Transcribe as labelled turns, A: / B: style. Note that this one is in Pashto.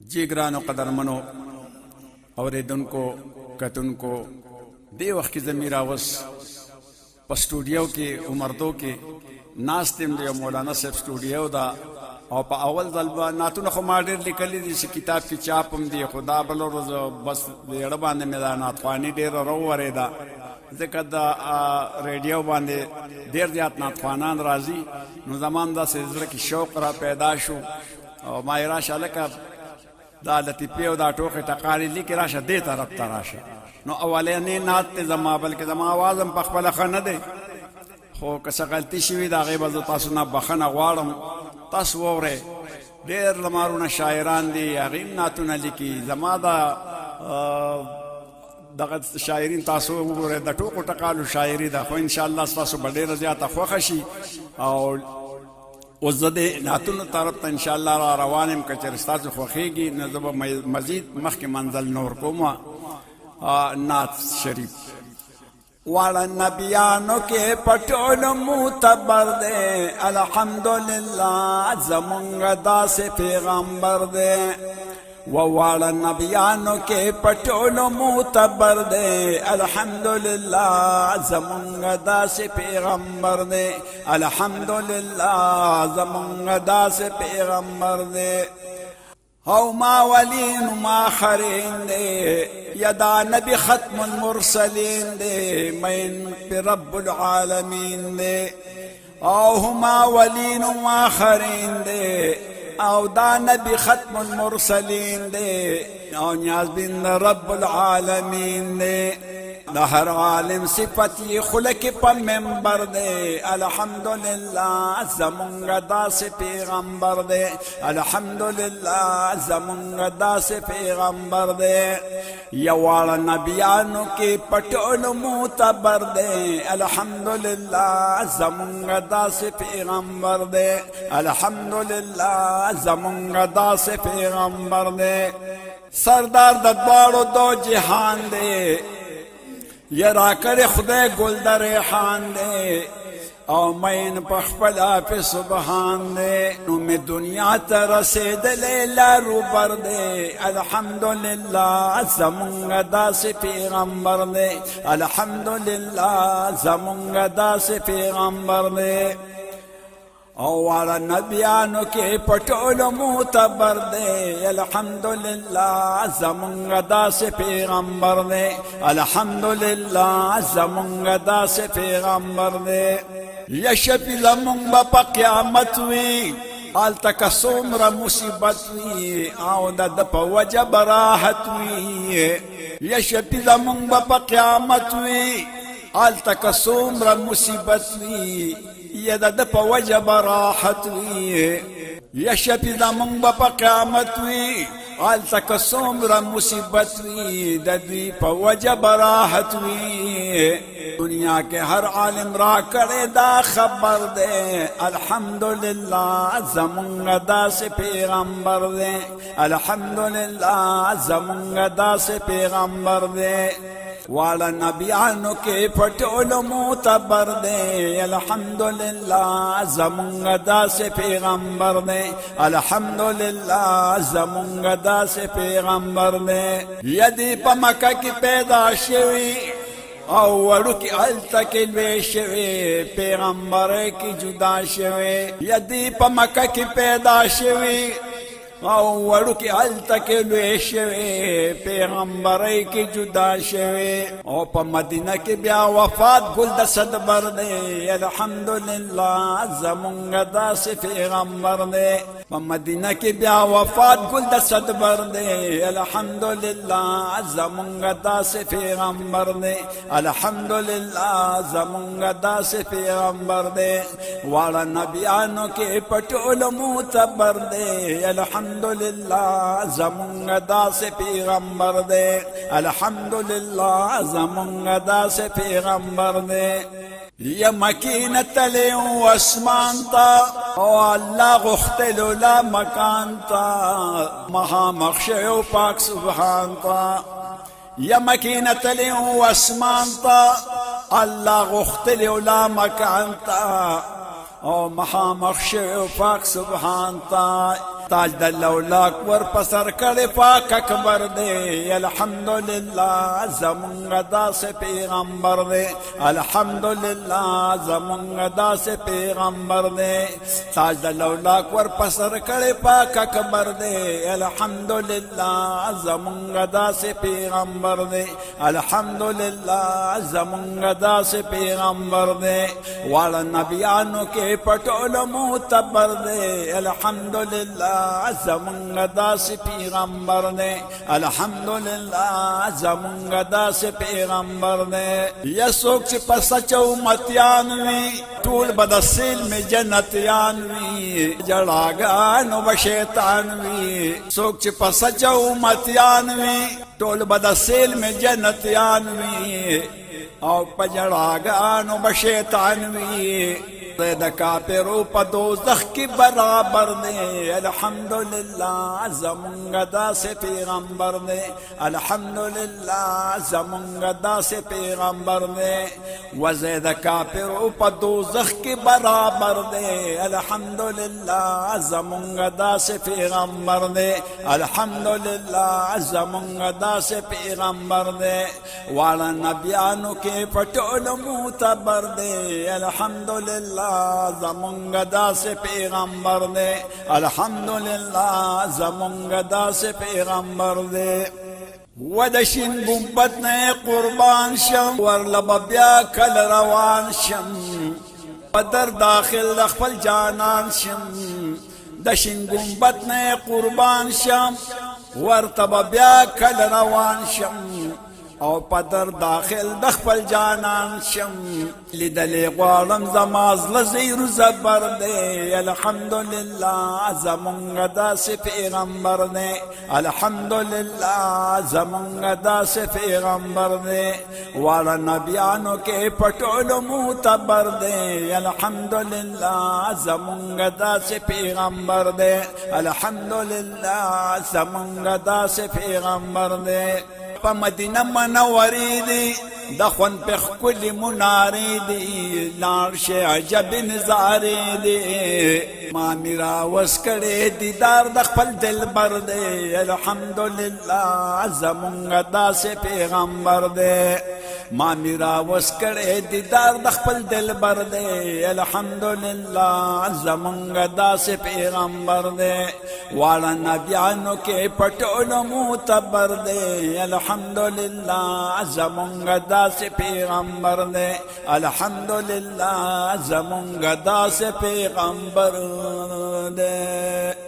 A: جی گرانو قدرمنو اوریدونکو کتونکو دی وخت کې د میراوس په سټوډیو کې عمردو کې ناستم دی مولانا صاحب سټوډیو دا او په اول ځل به نعتونه خو ما ډېر لیکلي دي چې کتاب کې چاپم دی خدا بل ورځ بس د اړه باندې مې دا نعتخواني ډېره راوورېده ځکه د ریډیو باندې ډېر زیات نعتخوانان راځي نو زمان داسې زړه کې شوق را پیدا شو او ما یې راشه لکه دا لطیفې او دا ټوکې ټقارې لیکې راشه دې طرف ته راشه نو اولنې نعت دی زما بلکې زما اواز هم په خپله ښه نه دی خو که څه غلطي شوي د هغې به زه تاسو نه بخښنه غواړم تاسو واورئ ډېر لمارونه شاعران دي هغې هم نعتونه لیکي زما دا دغه شاعرین تاسو وګورئ د ټوکو ټقالو شاعري ده خو انشاءالله ستاسو به ډېره زیاته خوښه شي او اوس زه د نعتونو طرف ته انشاءالله را روان یم که چېرې ستاسو خوښېږي نو زه به مزید مخکې منزل نور کوم نعت شریف والا نبیانو کے پٹول متبر دے الحمدللہ زمونگا دا سے پیغمبر دے والا نبیانو کے پٹول متبر دے الحمدللہ زمونگا دا سے پیغمبر دے الحمدللہ زمونگا دا سے پیغمبر دے او ما ولین ما خرین دے یدا نبی ختم المرسلین دے مین پی رب العالمین دے او ما ولین ما خرین دے او دا نبی ختم المرسلین دے او نیاز بین رب العالمین دے دا ہر عالم صفتی خلق پا منبر دے الحمدللہ زمونگا دا سے پیغمبر دے الحمدللہ زمونگا دا سے پیغمبر دے یوارا نبیانو کے پٹول متبر دے الحمدللہ زمونگا دا سے پیغمبر دے الحمدللہ زمونگا دا سے پیغمبر دے سردار دبارو دو جہان دے یہ را کر خدای گل در ریحان دے او مین پخپلا پہ سبحان دے نو میں دنیا ترسید لیلہ روبر دے الحمدللہ زمونگا دا سے پیغمبر دے الحمدللہ زمونگا دا سے پیغمبر دے او والا نبیانو کے پٹول متبر دے الحمدللہ زمونگا دا سے پیغمبر دے الحمدللہ زمونگا دا سے پیغمبر دے یشپی زمونگ با پا قیامت وی آل تک سومر مصیبت وی او دا پا وجب راحت وی یشپی زمونگ با پا قیامت وی آل تک سومر مصیبت وی یہ دا پا وجب راحت وی یشپی زمونگ با پا قیامت وی آل تک سومر مصیبت وی دا دی پا وجب راحت وی دنیا کے ہر عالم را کرے دا خبر دے الحمدللہ زمونگا دا سے پیغمبر دے الحمدللہ زمونگا دا سے پیغمبر دے والا نبیانو کے پٹول متبر دے الحمدللہ زمونگا دا سے پیغمبر دے الحمدللہ زمونگا دا سے پیغمبر دے یدی پا مکہ کی پیدا شوی او وڑو کی علتا کی لوی شوی پیغمبر کی جدا شوی یدی پا مکہ کی پیدا شوی او وڑو کی علتا کی لوی شوی پیغمبر کی جدا شوی او پا مدینہ کی بیا وفات گل دا صدبر دے الحمدللہ زمونگا دا سے پیغمبر دے پا مدینہ کی بیا وفات گل دا صدبر دے الحمدللہ زمونگا دا سے پیغمبر دے الحمدللہ زمونگا دا سے پیغمبر دے والا نبیانو کے پٹول متبر دے الحمدللہ زمونگا دا سے پیغمبر دے الحمدللہ زمونگا دا سے پیغمبر دے یا مکین تلیو اسمان تا او اللہ غختلو لا مکان تا مہا مخشیو پاک سبحان تا یا مکین تلیو اسمان تا اللہ غختلو لا مکان تا او مہا مخشیو پاک سبحان تا تاج د لولاک ور پسر کړي پاک اکبر دے الحمدللہ زمونږ داسې پیغمبر دے الحمدللہ زمونږ داسې پیغمبر دے تاج د لولاک ور پسر کړي پاک اکبر دے الحمدللہ زمونږ داسې پیغمبر دے الحمدللہ زمونږ داسې پیغمبر دے واړه نبیانو کې پټول متبر دے الحمدللہ زمونږ داسې پیغمبر دے الحمدللہ زمونږ داسې پیغمبر دے یا څوک چې په سچو امتیان وي ټول به د سیل میں جنتیان وي جړاګانو به شیطان وي څوک چې په سچو امتیان وي ټول به د سیل میں جنتیان وي او په جړاګانو به شیطان وي د کافرو په دوزخ کې برابر دی الحمدللہ زمونږ داسې پیغمبر دی الحمدللہ زمونږ داسې پیغمبر دی وزه د کافرو په دوزخ کې برابر دی الحمدللہ زمونږ داسې پیغمبر دی الحمدللہ زمونږ داسې پیغمبر دی واړه نبیانو کې پټول متبر دی الحمدللہ زمونږ داسې پیغمبر دی الحمدللہ زمونږ داسې پیغمبر دی و د شین ګمبد نه قربان شم ورله به بیا کله روان شم په در داخل د خپل جانان شم د شین ګمبد نه قربان شم ورته به بیا کله روان شم او پدر داخل د خپل جانان شم لیدلې غواړم زما زړه زیر زبر دی الحمدللہ زمونږ داسې پیغمبر دی الحمدللہ زمونږ داسې پیغمبر دی واړه نبیانو کې پټول متبر دی الحمدللہ زمونږ داسې پیغمبر دی الحمدللہ زمونږ داسې پیغمبر دی په مدینه منورې دی د خوند په ښکلې منارې دی لاړ شي عجب نظارې دی ما میراوس کړی دیدار د خپل دلبر دی الحمدللہ زمونږ داسې پیغمبر دی ما میراوس کړی دیدار د خپل دلبر دی الحمدللہ زمونږ داسې پیغمبر دی واړه نبیانو کې پټول متبر دی الحمدللہ زمونږ داسې پیغمبر دی الحمدللہ زمونږ داسې پیغمبر دی